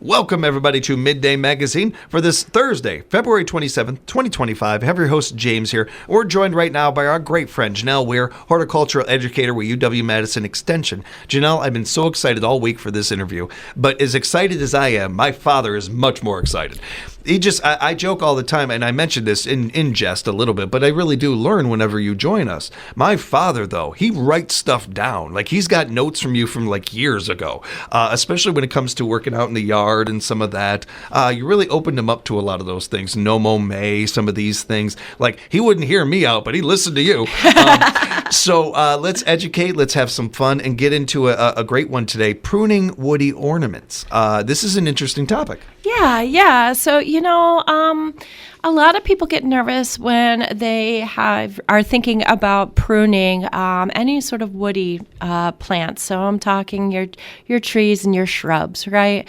Welcome, everybody, to Midday Magazine for this Thursday, February 27th, 2025. I have your host, James, here. We're joined right now by our great friend, Janelle Weir, horticultural educator with UW-Madison Extension. Janelle, I've been so excited all week for this interview, but as excited as I am, my father is much more excited. I joke all the time, and I mentioned this in jest a little bit, but I really do learn whenever you join us. My father, though, he writes stuff down. Like, he's got notes from you from, like, years ago, especially when it comes to working out in the yard and some of that. You really opened him up to a lot of those things. No Mo May, some of these things. Like, he wouldn't hear me out, but he listened to you. So let's educate, let's have some fun, and get into a great one today, pruning woody ornaments. This is an interesting topic. Yeah. So, a lot of people get nervous when they are thinking about pruning any sort of woody plants. So I'm talking your trees and your shrubs, right?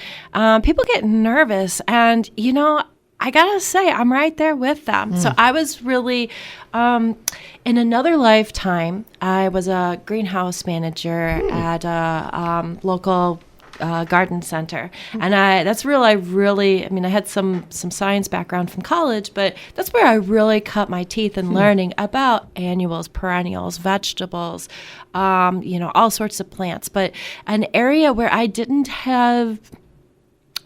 People get nervous, and I gotta say, I'm right there with them. So I was really, in another lifetime, I was a greenhouse manager at a local garden center. And I had some science background from college, but that's where I really cut my teeth in learning about annuals, perennials, vegetables, all sorts of plants. But an area where I didn't have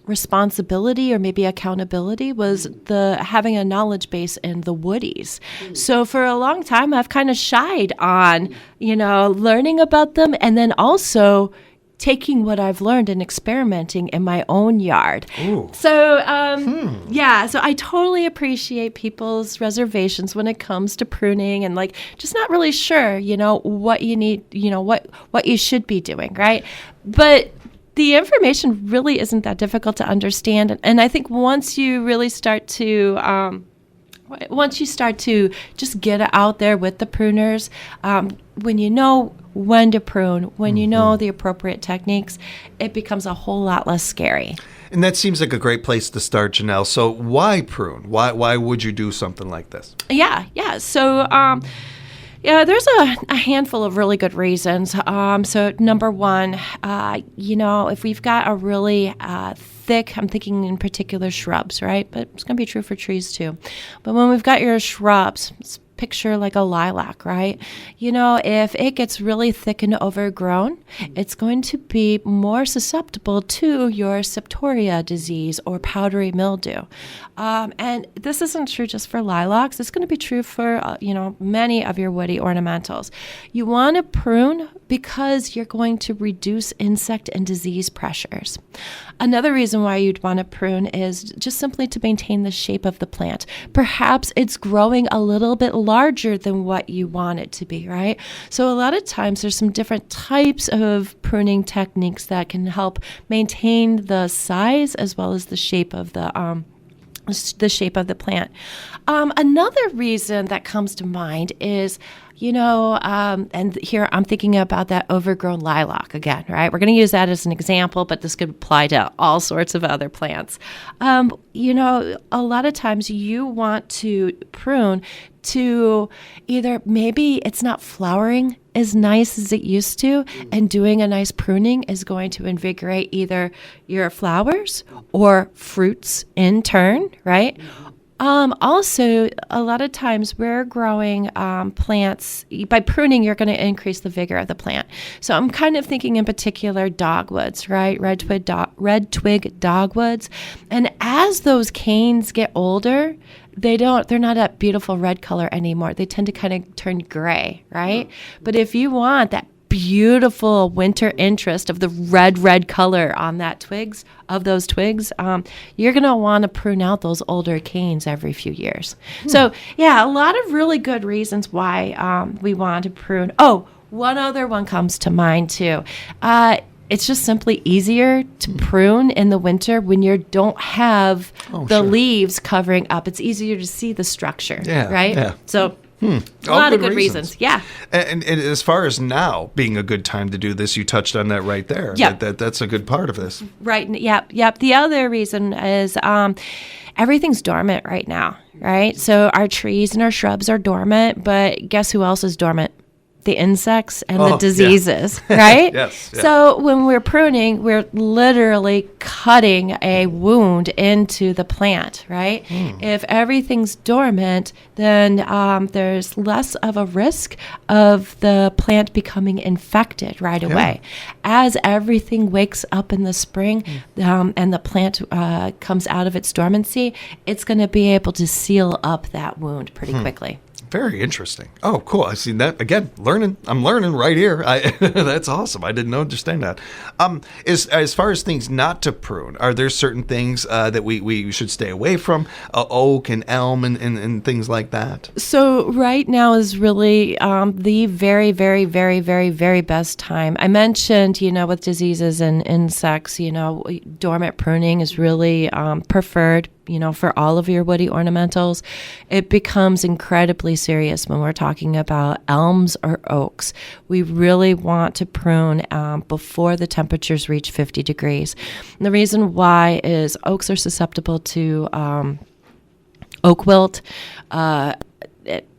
responsibility or maybe accountability was having a knowledge base in the woodies. So for a long time, I've kind of shied on, learning about them, and then also taking what I've learned and experimenting in my own yard. Ooh. So, so I totally appreciate people's reservations when it comes to pruning and just not really sure, what you need, what you should be doing, right? But the information really isn't that difficult to understand. And I think once you really start to just get out there with the pruners, when you know when to prune, when you know the appropriate techniques, it becomes a whole lot less scary. And that seems like a great place to start, Janelle. So why prune? Why would you do something like this? Yeah. So, there's a handful of really good reasons. So number one, if we've got a really thick, I'm thinking in particular shrubs, right? But it's going to be true for trees too. But when we've got your shrubs, picture like a lilac, right? If it gets really thick and overgrown, it's going to be more susceptible to your septoria disease or powdery mildew. And this isn't true just for lilacs. It's going to be true for, many of your woody ornamentals. You want to prune because you're going to reduce insect and disease pressures. Another reason why you'd want to prune is just simply to maintain the shape of the plant. Perhaps it's growing a little bit larger than what you want it to be, right? So a lot of times there's some different types of pruning techniques that can help maintain the size as well as the shape of the plant. Another reason that comes to mind is, and here I'm thinking about that overgrown lilac again, right? We're going to use that as an example, but this could apply to all sorts of other plants. A lot of times you want to prune to either maybe it's not flowering as nice as it used to, and doing a nice pruning is going to invigorate either your flowers or fruits in turn, right? Also, a lot of times we're growing plants. By pruning, you're going to increase the vigor of the plant. So I'm kind of thinking in particular dogwoods, right? Red twig dogwoods. And as those canes get older, they're not that beautiful red color anymore. They tend to kind of turn gray, right? But if you want that beautiful winter interest of the red color on those twigs, you're going to want to prune out those older canes every few years. So a lot of really good reasons why we want to prune. Oh, one other one comes to mind too. It's just simply easier to prune in the winter when you don't have leaves covering up. It's easier to see the structure, right? Yeah. So a lot of good reasons. Yeah. And as far as now being a good time to do this, you touched on that right there. Yeah. That's a good part of this. Right. Yep. The other reason is everything's dormant right now, right? So our trees and our shrubs are dormant, but guess who else is dormant? the insects and the diseases, right? Yes. Yeah. So when we're pruning, we're literally cutting a wound into the plant, right? If everything's dormant, then there's less of a risk of the plant becoming infected right away. As everything wakes up in the spring and the plant comes out of its dormancy, it's going to be able to seal up that wound pretty quickly. Very interesting. Oh, cool. I see that again. Learning. I'm learning right here. That's awesome. I didn't understand that. As far as things not to prune, are there certain things that we should stay away from? Oak and elm and things like that. So right now is really the very, very, very, very, very best time. I mentioned, with diseases and insects, dormant pruning is really preferred. For all of your woody ornamentals. It becomes incredibly serious when we're talking about elms or oaks. We really want to prune before the temperatures reach 50 degrees. And the reason why is oaks are susceptible to oak wilt.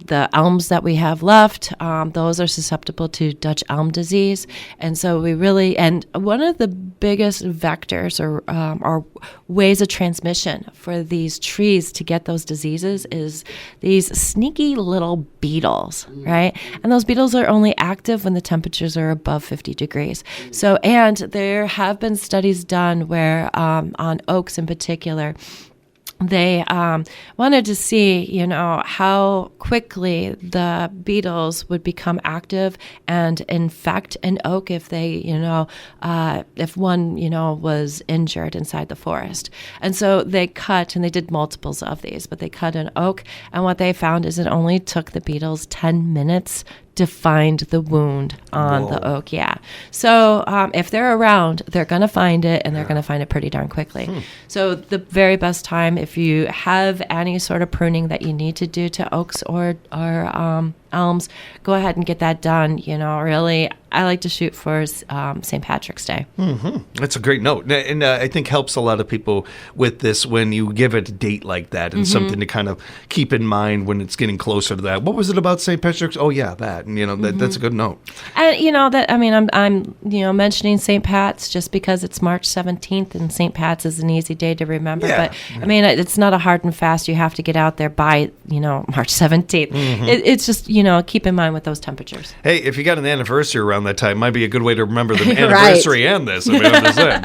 The elms that we have left, those are susceptible to Dutch elm disease. And so and one of the biggest vectors or ways of transmission for these trees to get those diseases is these sneaky little beetles, right? And those beetles are only active when the temperatures are above 50 degrees. So, and there have been studies done where on oaks in particular, they wanted to see, how quickly the beetles would become active and infect an oak if they, if one, was injured inside the forest. And so they cut, and they did multiples of these, but they cut an oak, and what they found is it only took the beetles 10 minutes to find the wound on the oak. Yeah. So if they're around, they're going to find it, and they're going to find it pretty darn quickly. So the very best time, if you have any sort of pruning that you need to do to oaks or elms, go ahead and get that done. Really, I like to shoot for St. Patrick's Day. That's a great note. And I think helps a lot of people with this when you give it a date like that and something to kind of keep in mind when it's getting closer to that. What was it about St. Patrick's? Oh, yeah, that. And, that's a good note. And, I'm mentioning St. Pat's just because it's March 17th, and St. Pat's is an easy day to remember. Yeah. But, it's not a hard and fast. You have to get out there by, March 17th. It's just, keep in mind with those temperatures. Hey, if you got an anniversary around that time, might be a good way to remember the anniversary and this. I'm just saying.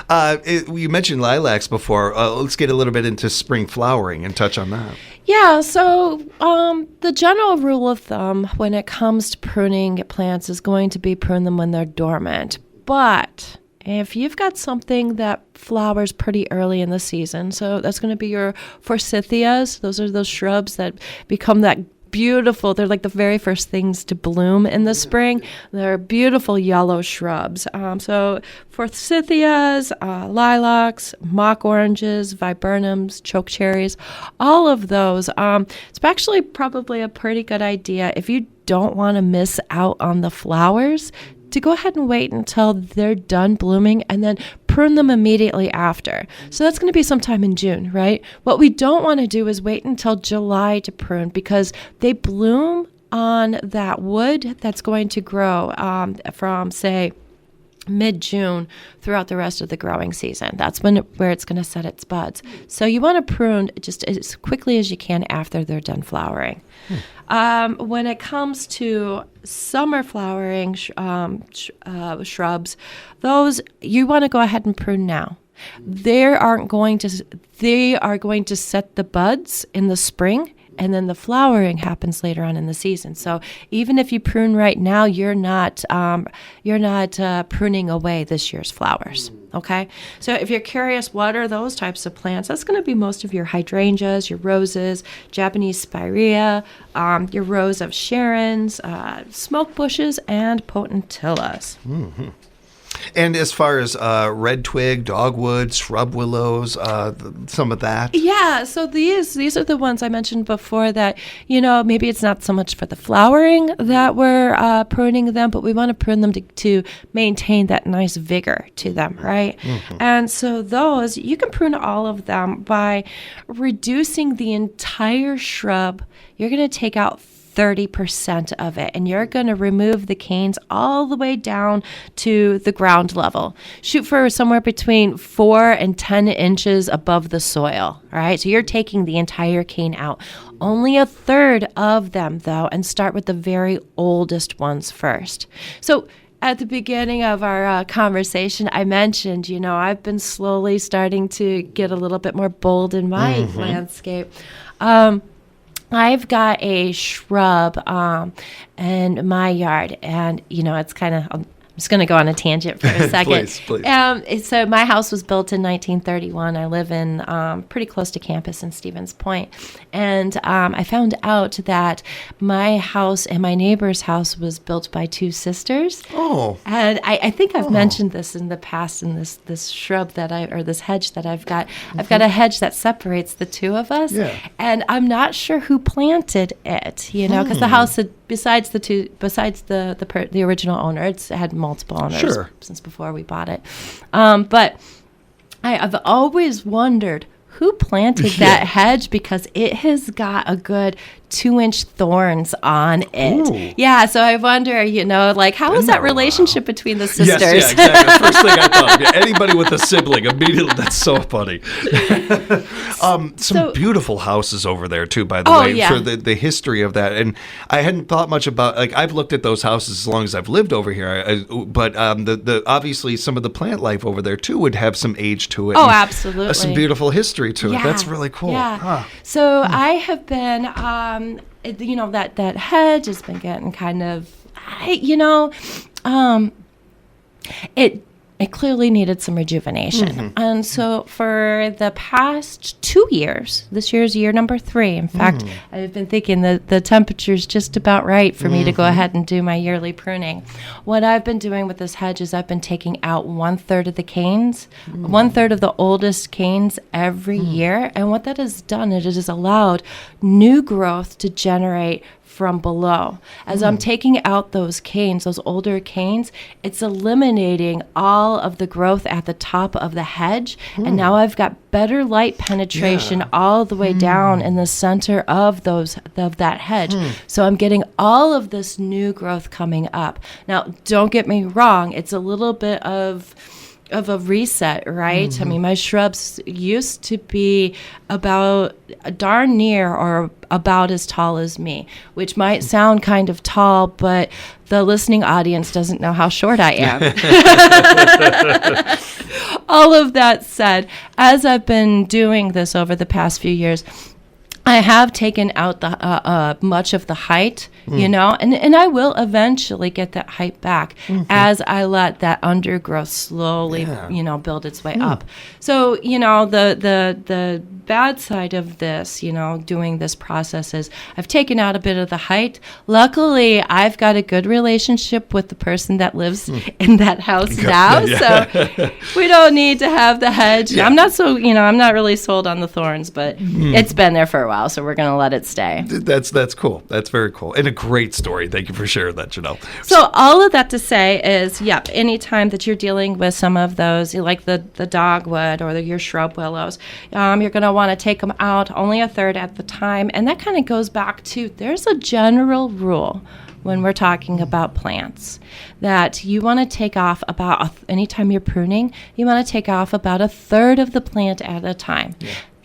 But, you mentioned lilacs before. Let's get a little bit into spring flowering and touch on that. Yeah, so the general rule of thumb when it comes to pruning plants is going to be prune them when they're dormant. But if you've got something that flowers pretty early in the season, so that's going to be your forsythias. Those are those shrubs that become that beautiful. They're like the very first things to bloom in the spring. They're beautiful yellow shrubs. So forsythias, lilacs, mock oranges, viburnums, chokecherries, all of those. It's actually probably a pretty good idea if you don't want to miss out on the flowers to go ahead and wait until they're done blooming and then prune them immediately after. So that's going to be sometime in June, right? What we don't want to do is wait until July to prune because they bloom on that wood that's going to grow from, say, mid-June throughout the rest of the growing season. That's where it's going to set its buds. So you want to prune just as quickly as you can after they're done flowering. When it comes to summer flowering shrubs, those you want to go ahead and prune now. They are going to set the buds in the spring, and then the flowering happens later on in the season. So even if you prune right now, you're not pruning away this year's flowers. Okay, so if you're curious, what are those types of plants? That's going to be most of your hydrangeas, your roses, Japanese spirea, your rows of Sharons, smoke bushes, and potentillas. And as far as red twig, dogwood, shrub willows, some of that? Yeah, so these are the ones I mentioned before that, maybe it's not so much for the flowering that we're pruning them, but we want to prune them to maintain that nice vigor to them, right? And so those, you can prune all of them by reducing the entire shrub. You're going to take out 30% of it. And you're going to remove the canes all the way down to the ground level. Shoot for somewhere between 4 and 10 inches above the soil. All right. So you're taking the entire cane out. Only a third of them, though, and start with the very oldest ones first. So at the beginning of our conversation, I mentioned, I've been slowly starting to get a little bit more bold in my landscape. I've got a shrub in my yard, and, it's kind of... I'm just going to go on a tangent for a second. Please. So my house was built in 1931. I live in pretty close to campus in Stevens Point. And I found out that my house and my neighbor's house was built by two sisters. Oh. And I think I've mentioned this in the past in this shrub this hedge that I've got. I've got a hedge that separates the two of us. Yeah. And I'm not sure who planted it, because the house had, besides the original owner, it's had multiple owners since before we bought it. But I've always wondered who planted that hedge, because it has got a good 2-inch thorns on it. Ooh. Yeah, so I wonder, how is that relationship between the sisters? Yes, yeah, exactly. First thing I thought, anybody with a sibling, immediately, that's so funny. Some beautiful houses over there, too, by the way, for the history of that. And I hadn't thought much about, I've looked at those houses as long as I've lived over here, but the obviously some of the plant life over there, too, would have some age to it. Oh, absolutely. Some beautiful history to it. That's really cool. Yeah. Huh. So I have been, that hedge has been getting kind of, it clearly needed some rejuvenation. And so for the past 2 years, this year's year number 3, in fact, I've been thinking that the temperature's just about right for me to go ahead and do my yearly pruning. What I've been doing with this hedge is I've been taking out 1/3 of the canes, 1/3 of the oldest canes every year. And what that has done, it has allowed new growth to generate from below. As I'm taking out those canes, those older canes, it's eliminating all of the growth at the top of the hedge. And now I've got better light penetration all the way down in the center of that hedge. So I'm getting all of this new growth coming up. Now, don't get me wrong, it's a little bit of a reset, right? I mean, my shrubs used to be about darn near or about as tall as me, which might sound kind of tall, but the listening audience doesn't know how short I am. All of that said, as I've been doing this over the past few years, I have taken out the much of the height, and I will eventually get that height back as I let that undergrowth slowly, build its way up. So, the bad side of this, doing this process is I've taken out a bit of the height. Luckily, I've got a good relationship with the person that lives in that house now, so we don't need to have the hedge. I'm not I'm not really sold on the thorns, but it's been there for a while, so we're going to let it stay. That's cool. That's very cool. And a great story. Thank you for sharing that, Janelle. So all of that to say is, anytime that you're dealing with some of those, like the dogwood or your shrub willows, you're going to want to take them out only a third at the time. And that kind of goes back to, there's a general rule when we're talking about plants that you want to take off anytime you're pruning, you want to take off about a third of the plant at a time.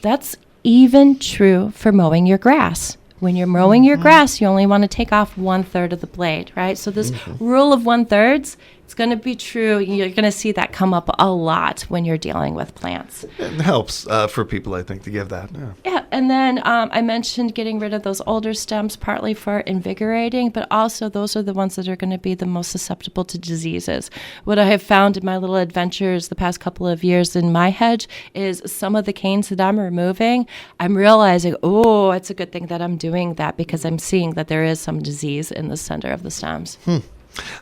That's even true for mowing your grass. When you're mowing your grass, you only want to take off 1/3 of the blade, right? So this rule of 1/3, it's going to be true. You're going to see that come up a lot when you're dealing with plants. It helps for people, I think, to give that. Yeah, and then I mentioned getting rid of those older stems, partly for invigorating, but also those are the ones that are going to be the most susceptible to diseases. What I have found in my little adventures the past couple of years in my hedge is some of the canes that I'm removing, I'm realizing, it's a good thing that I'm doing that, because I'm seeing that there is some disease in the center of the stems.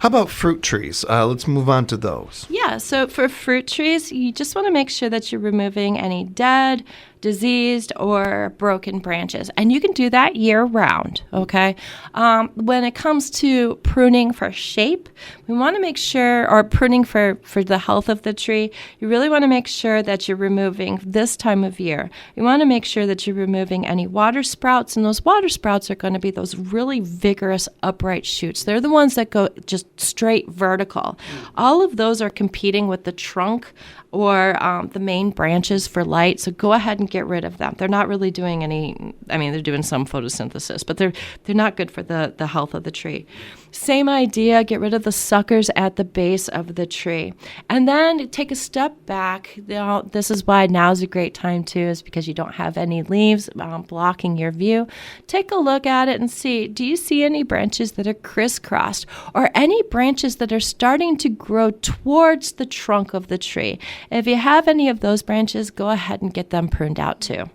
How about fruit trees? Let's move on to those. Yeah, so for fruit trees, you just want to make sure that you're removing any dead, diseased or broken branches. And you can do that year round, okay? When it comes to pruning for shape, we want to make sure, or pruning for the health of the tree, you really want to make sure that you're removing this time of year. You want to make sure that you're removing any water sprouts, and those water sprouts are going to be those really vigorous upright shoots. They're the ones that go just straight vertical. All of those are competing with the trunk or the main branches for light, so go ahead and get rid of them. They're not really doing any, they're doing some photosynthesis, but they're not good for the health of the tree. Same idea, get rid of the suckers at the base of the tree. And then take a step back. This is why now's a great time too, is because you don't have any leaves blocking your view. Take a look at it and see, do you see any branches that are crisscrossed or any branches that are starting to grow towards the trunk of the tree? If you have any of those branches, go ahead and get them pruned out too.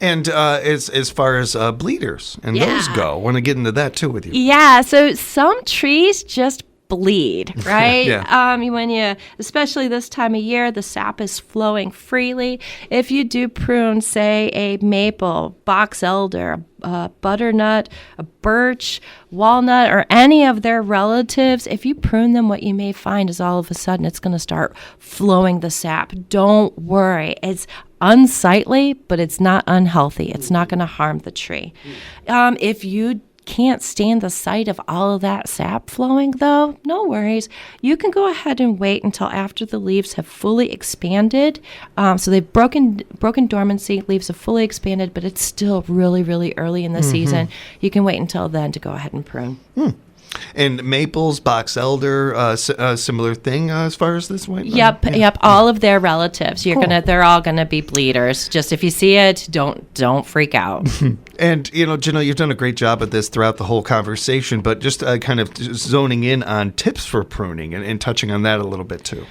And as far as bleeders and those go, I want to get into that too with you. Yeah, so some trees just bleed, right? Yeah. When you, especially this time of year, the sap is flowing freely. If you do prune, say, a maple, box elder, a butternut, a birch, walnut, or any of their relatives, if you prune them, what you may find is all of a sudden it's going to start flowing the sap. Don't worry. It's unsightly, but it's not unhealthy. It's not going to harm the tree. If you can't stand the sight of all of that sap flowing, though, no worries. You can go ahead and wait until after the leaves have fully expanded. So they've broken dormancy, leaves have fully expanded, but it's still really, really early in the season. You can wait until then to go ahead and prune. And maples, box elder, similar thing as far as this way. Yep. All of their relatives. They're all gonna be bleeders. Just if you see it, don't freak out. And Janelle, you've done a great job at this throughout the whole conversation, but just kind of zoning in on tips for pruning and touching on that a little bit too.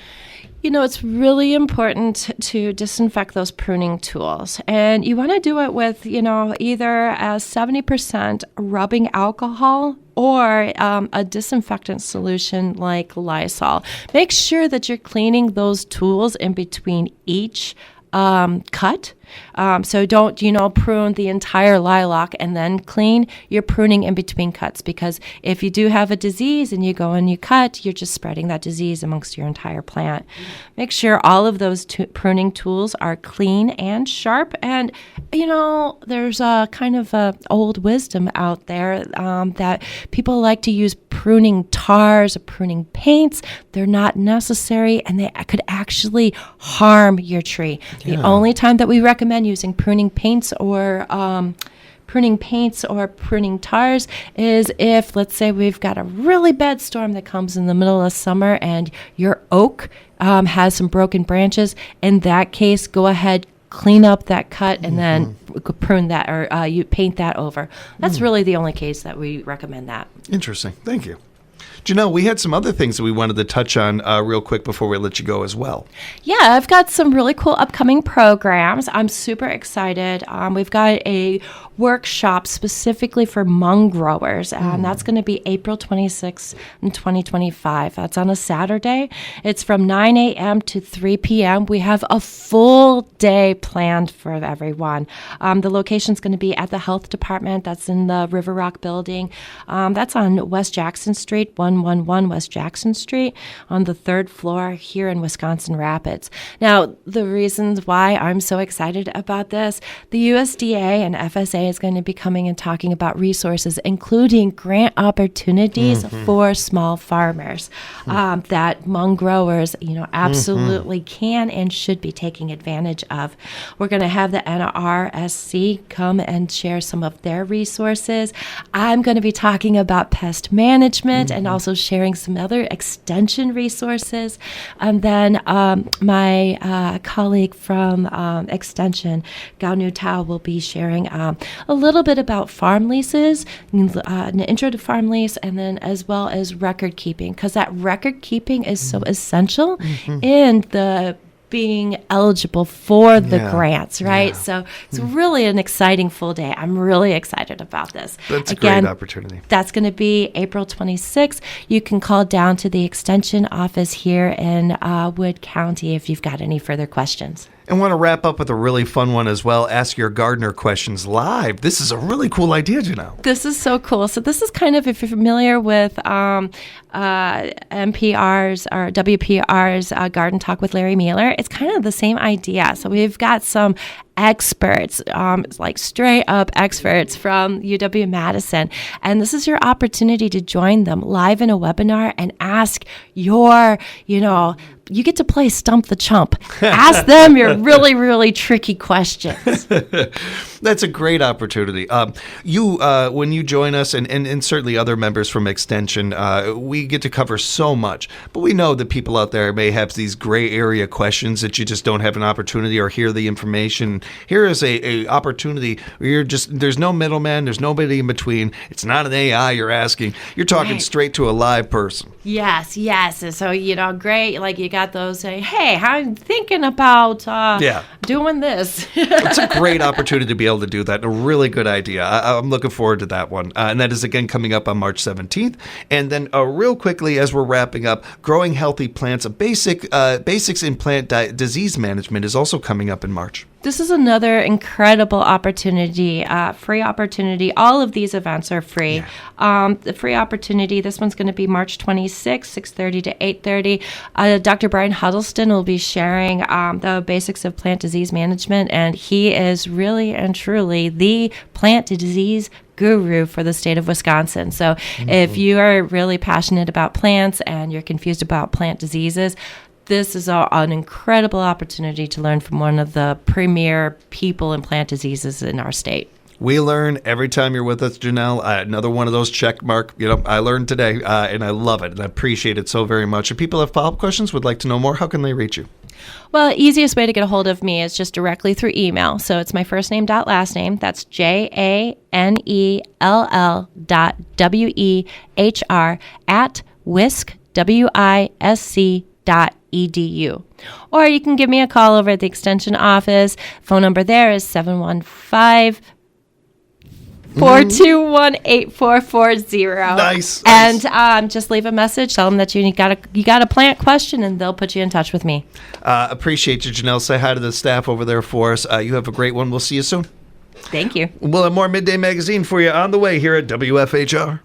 It's really important to disinfect those pruning tools. And you want to do it with, either a 70% rubbing alcohol or a disinfectant solution like Lysol. Make sure that you're cleaning those tools in between each cut. So don't, prune the entire lilac and then clean. You're pruning in between cuts, because if you do have a disease and you go and you cut, you're just spreading that disease amongst your entire plant. Make sure all of those pruning tools are clean and sharp. And, there's a kind of a old wisdom out there that people like to use pruning tars or pruning paints. They're not necessary, and they could actually harm your tree. Yeah. The only time that we recommend using pruning paints or pruning tars is if, let's say, we've got a really bad storm that comes in the middle of summer and your oak has some broken branches. In that case, go ahead, clean up that cut, and then prune that, or you paint that over. That's really the only case that we recommend that. Interesting. Thank you. Janelle, we had some other things that we wanted to touch on real quick before we let you go as well. Yeah, I've got some really cool upcoming programs. I'm super excited. We've got a workshop specifically for Hmong growers, and that's going to be April 26th in 2025. That's on a Saturday. It's from 9 a.m. to 3 p.m. We have a full day planned for everyone. The location's going to be at the health department. That's in the River Rock building. That's on West Jackson Street, 111 West Jackson Street, on the 3rd floor here in Wisconsin Rapids. Now, the reasons why I'm so excited about this, the USDA and FSA is going to be coming and talking about resources, including grant opportunities for small farmers that Hmong growers, absolutely can and should be taking advantage of. We're going to have the NRSC come and share some of their resources. I'm going to be talking about pest management and also sharing some other extension resources. And then my colleague from Extension, Gao Nu Tao, will be sharing a little bit about farm leases, an intro to farm lease, and then as well as record keeping, because that record keeping is so essential in the being eligible for the grants, right? Yeah. So it's really an exciting full day. I'm really excited about this. That's a great opportunity. That's going to be April 26th. You can call down to the Extension office here in Wood County if you've got any further questions. And want to wrap up with a really fun one as well. Ask your gardener questions live. This is a really cool idea, Janelle. This is so cool. So this is kind of, if you're familiar with NPR's or WPR's Garden Talk with Larry Mueller, it's kind of the same idea. So we've got some experts, like straight up experts from UW-Madison. And this is your opportunity to join them live in a webinar and ask your, you get to play Stump the Chump. Ask them your really, really tricky questions. That's a great opportunity. When you join us, and certainly other members from Extension, we get to cover so much. But we know that people out there may have these gray area questions that you just don't have an opportunity or hear the information. Here is a opportunity where there's no middleman, there's nobody in between. It's not an AI you're asking. You're talking straight to a live person. Yes. And so, great. Like you got those say, hey, I'm thinking about doing this. It's a great opportunity to be able to do that. A really good idea. I'm looking forward to that one. And that is, again, coming up on March 17th. And then real quickly, as we're wrapping up, Growing Healthy Plants, Basics in Plant Disease Management is also coming up in March. This is another incredible opportunity, free opportunity. All of these events are free. Yeah. The free opportunity, this one's going to be March 26th, 6:30 to 8:30. Dr. Brian Hudelson will be sharing the basics of plant disease management, and he is really and truly the plant disease guru for the state of Wisconsin. So if you are really passionate about plants and you're confused about plant diseases, this is an incredible opportunity to learn from one of the premier people in plant diseases in our state. We learn every time you're with us, Janelle. Another one of those check mark. I learned today, and I love it, and I appreciate it so very much. If people have follow-up questions, would like to know more, how can they reach you? Well, easiest way to get a hold of me is just directly through email. So it's my first name dot last name. That's JANELL.WEHR@WISC.edu. Or you can give me a call over at the Extension office. Phone number there is 715-421-8440. Nice. And just leave a message. Tell them that you got a plant question, and they'll put you in touch with me. Appreciate you, Janelle. Say hi to the staff over there for us. You have a great one. We'll see you soon. Thank you. We'll have more Midday Magazine for you on the way here at WFHR.